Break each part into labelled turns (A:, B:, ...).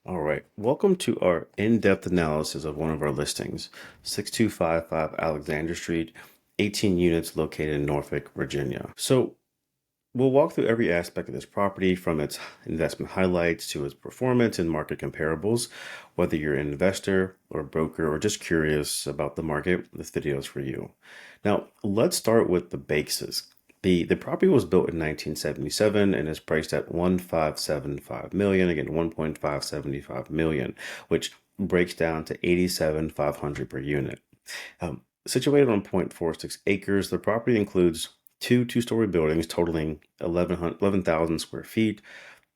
A: All right, welcome to our in-depth analysis of one of our listings, 6255 Alexander Street, 18 units located in Norfolk, Virginia. So we'll walk through every aspect of this property from its investment highlights to its performance and market comparables. Whether you're an investor or a broker or just curious about the market, this video is for you. Now, let's start with the basis. The property was built in 1977 and is priced at 1.575 million, again 1.575 million, which breaks down to 87,500 per unit. Situated on 0.46 acres, the property includes two-story buildings totaling 11,000 square feet.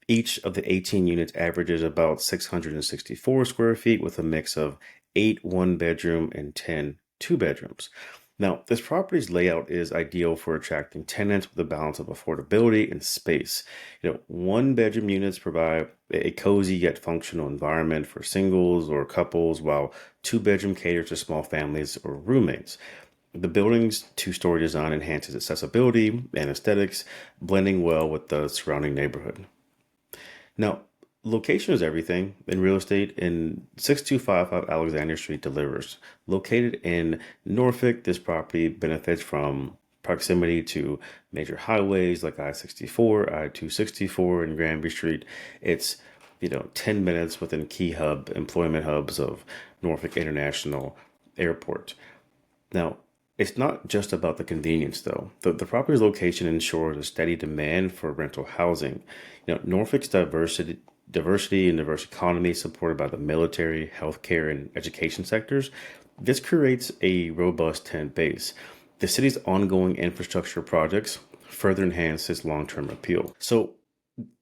A: Each of the 18 units averages about 664 square feet with a mix of 8 one-bedroom and 10 two-bedrooms. Now, this property's layout is ideal for attracting tenants with a balance of affordability and space. One-bedroom units provide a cozy yet functional environment for singles or couples, while two-bedroom caters to small families or roommates. The building's two-story design enhances accessibility and aesthetics, blending well with the surrounding neighborhood. Now, location is everything in real estate, and 6255 Alexander Street delivers. Located in Norfolk, this property benefits from proximity to major highways like I-64, I-264, and Granby Street. It's 10 minutes within key employment hubs of Norfolk International Airport. Now, it's not just about the convenience, though. The property's location ensures a steady demand for rental housing. Norfolk's diversity and diverse economy, supported by the military, healthcare, and education sectors, this creates a robust tenant base. The city's ongoing infrastructure projects further enhance its long-term appeal. So,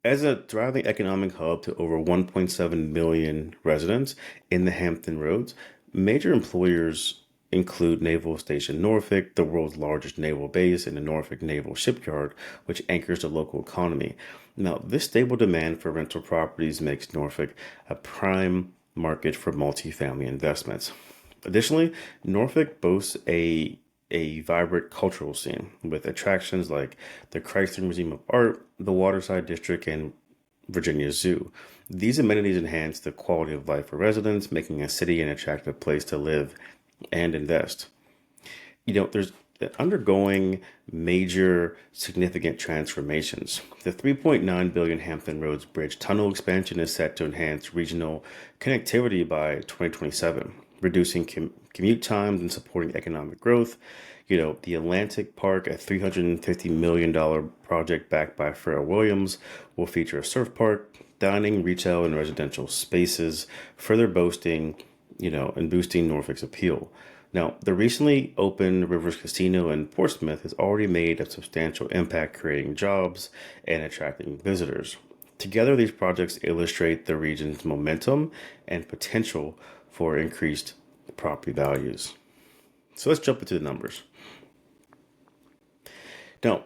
A: as a thriving economic hub to over 1.7 million residents in the Hampton Roads, major employers include Naval Station Norfolk, the world's largest naval base, and the Norfolk Naval Shipyard, which anchors the local economy. Now, this stable demand for rental properties makes Norfolk a prime market for multifamily investments. Additionally, Norfolk boasts a vibrant cultural scene with attractions like the Chrysler Museum of Art, the Waterside District, and Virginia Zoo. These amenities enhance the quality of life for residents, making a city an attractive place to live and invest. There's undergoing major significant transformations. The 3.9 billion Hampton Roads Bridge-Tunnel expansion is set to enhance regional connectivity by 2027, reducing commute times and supporting economic growth. The Atlantic Park, a $350 million project backed by Pharrell Williams, will feature a surf park, dining, retail, and residential spaces, further boasting and boosting Norfolk's appeal. Now, the recently opened Rivers Casino in Portsmouth has already made a substantial impact creating jobs and attracting visitors. Together, these projects illustrate the region's momentum and potential for increased property values. So let's jump into the numbers. Now,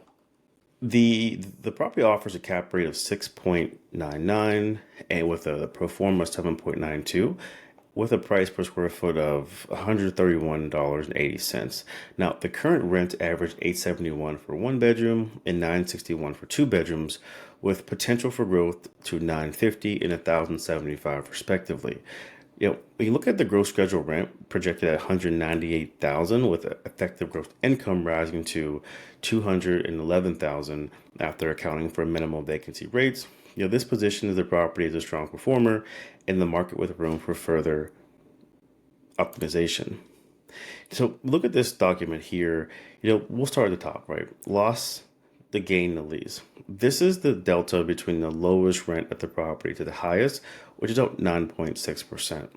A: the property offers a cap rate of 6.99 and with a pro forma 7.92 with a price per square foot of $131.80. Now, the current rent averaged $871 for one bedroom and $961 for two bedrooms, with potential for growth to $950 and $1,075 respectively. When you look at the gross schedule rent projected at $198,000 with effective gross income rising to $211,000 after accounting for minimal vacancy rates. This positions the property as a strong performer in the market with room for further optimization. So look at this document here. We'll start at the top, right? Loss, the gain, the lease. This is the delta between the lowest rent at the property to the highest, which is about 9.6%.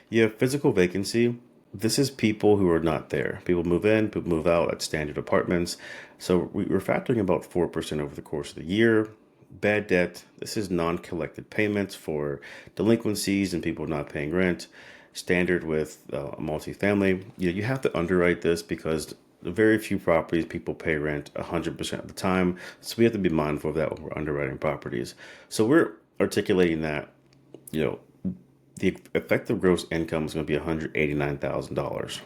A: You have physical vacancy. This is people who are not there. People move in, people move out at standard apartments. So we're factoring about 4% over the course of the year. Bad debt, this is non-collected payments for delinquencies and people not paying rent. Standard with multifamily. You have to underwrite this because very few properties people pay rent 100% of the time. So we have to be mindful of that when we're underwriting properties. So we're articulating that, the effective gross income is going to be $189,000.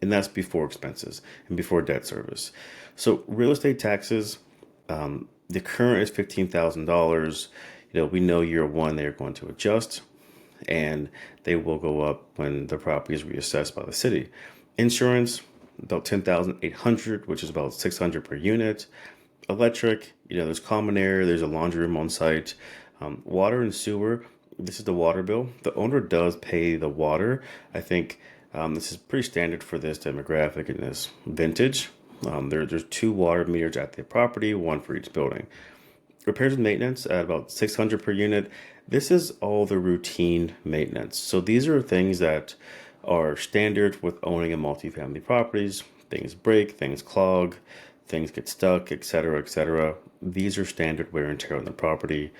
A: And that's before expenses and before debt service. So real estate taxes, the current is $15,000. we know year one they're going to adjust, and they will go up when the property is reassessed by the city. Insurance, about 10,800, which is about 600 per unit. Electric, there's common area, there's a laundry room on site. Water and sewer, this is the water bill. The owner does pay the water. I think this is pretty standard for this demographic and this vintage. There's 2 water meters at the property, 1 for each building. Repairs and maintenance at about 600 per unit. This is all the routine maintenance. So these are things that are standard with owning a multifamily properties. Things break, things clog, things get stuck, etc., etc. These are standard wear and tear on the property.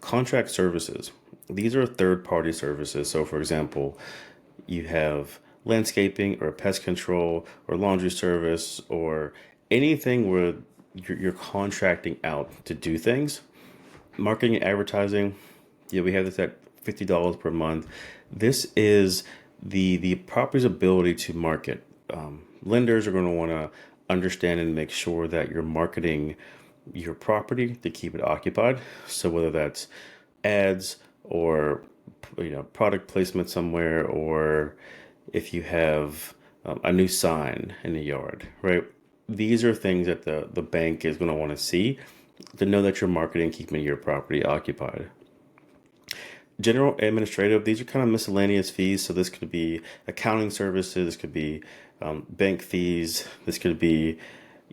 A: Contract services. These are third-party services. So, for example, you have landscaping or pest control or laundry service or anything where you're contracting out to do things. Marketing and advertising, we have this at $50 per month. This is the property's ability to market. Lenders are going to want to understand and make sure that you're marketing your property to keep it occupied. So whether that's ads or product placement somewhere, or if you have a new sign in the yard, right? These are things that the bank is going to want to see to know that you're marketing, keeping your property occupied. General administrative, these are kind of miscellaneous fees. So this could be accounting services, this could be bank fees, this could be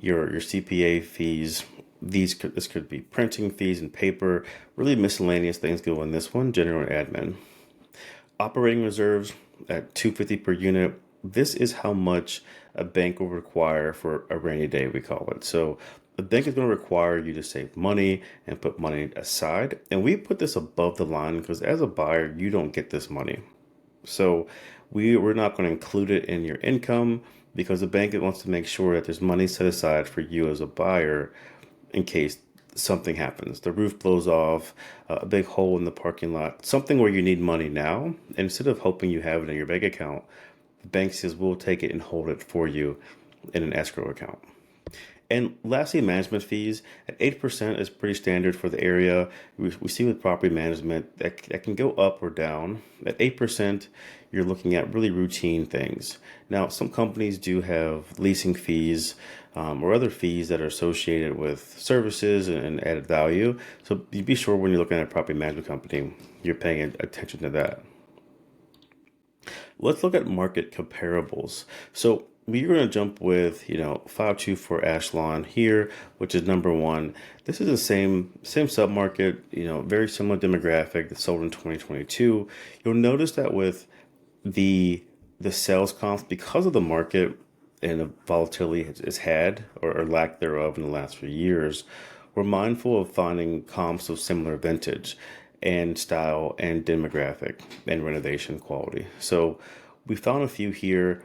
A: your CPA fees. This could be printing fees and paper. Really miscellaneous things go in this one. General admin. Operating reserves at $250 per unit. This is how much a bank will require for a rainy day, we call it. So the bank is going to require you to save money and put money aside. And we put this above the line because as a buyer, you don't get this money. So we're not going to include it in your income because the bank wants to make sure that there's money set aside for you as a buyer in case something happens. The roof blows off, a big hole in the parking lot, something where you need money now. And instead of hoping you have it in your bank account, the bank says we'll take it and hold it for you in an escrow account. And lastly, management fees at 8% is pretty standard for the area. We see with property management that can go up or down. At 8%, you're looking at really routine things. Now, some companies do have leasing fees or other fees that are associated with services and added value. So you be sure when you're looking at a property management company, you're paying attention to that. Let's look at market comparables. So we're going to jump with 524 Ashlawn here, which is number 1. This is the same submarket, very similar demographic that sold in 2022. You'll notice that with the sales comps, because of the market and the volatility it's had or lack thereof in the last few years, we're mindful of finding comps of similar vintage and style and demographic and renovation quality. So we found a few here.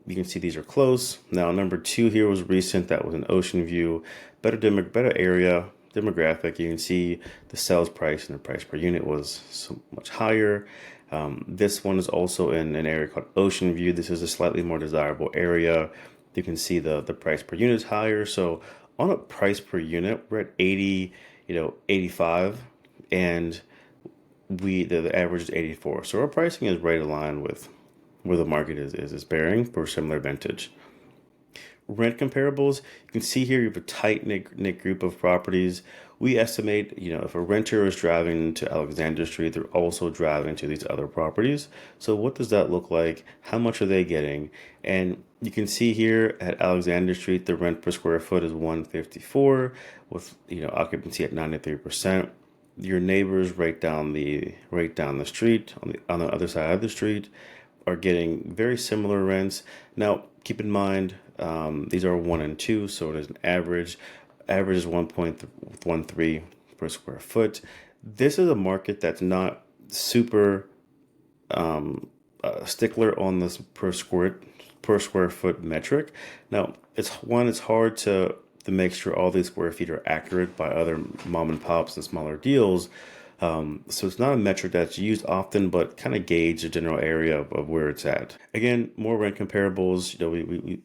A: You can see these are close. Now, number 2 here was recent. That was an Ocean View, better area demographic. You can see the sales price and the price per unit was so much higher. This one is also in an area called Ocean View. This is a slightly more desirable area. You can see the price per unit is higher. So on a price per unit, we're at 80, 85, and the average is 84. So our pricing is right aligned with where the market is bearing for similar vintage. Rent comparables, you can see here you have a tight knit group of properties. We estimate, if a renter is driving to Alexander Street, they're also driving to these other properties. So what does that look like? How much are they getting? And you can see here at Alexander Street, the rent per square foot is $154 with occupancy at 93%. Your neighbors right down the street on the other side of the street are getting very similar rents. Now, keep in mind, these are 1 and 2, so it is an average. Average is 1.13 per square foot. This is a market that's not super stickler on this per square foot metric. Now, it's hard to make sure all these square feet are accurate by other mom and pops and smaller deals. So it's not a metric that's used often, but kind of gauge the general area of where it's at. Again, more rent comparables.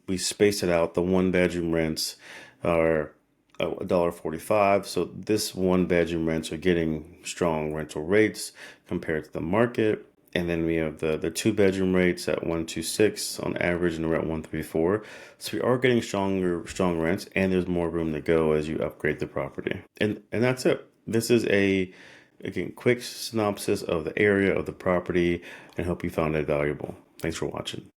A: We spaced it out. The 1-bedroom rents are $1.45. So this one bedroom rents are getting strong rental rates compared to the market. And then we have the two bedroom rates at 126 on average, and we're at 134. So we are getting strong rents, and there's more room to go as you upgrade the property. And that's it. This is a, again, quick synopsis of the area of the property, and hope you found it valuable. Thanks for watching.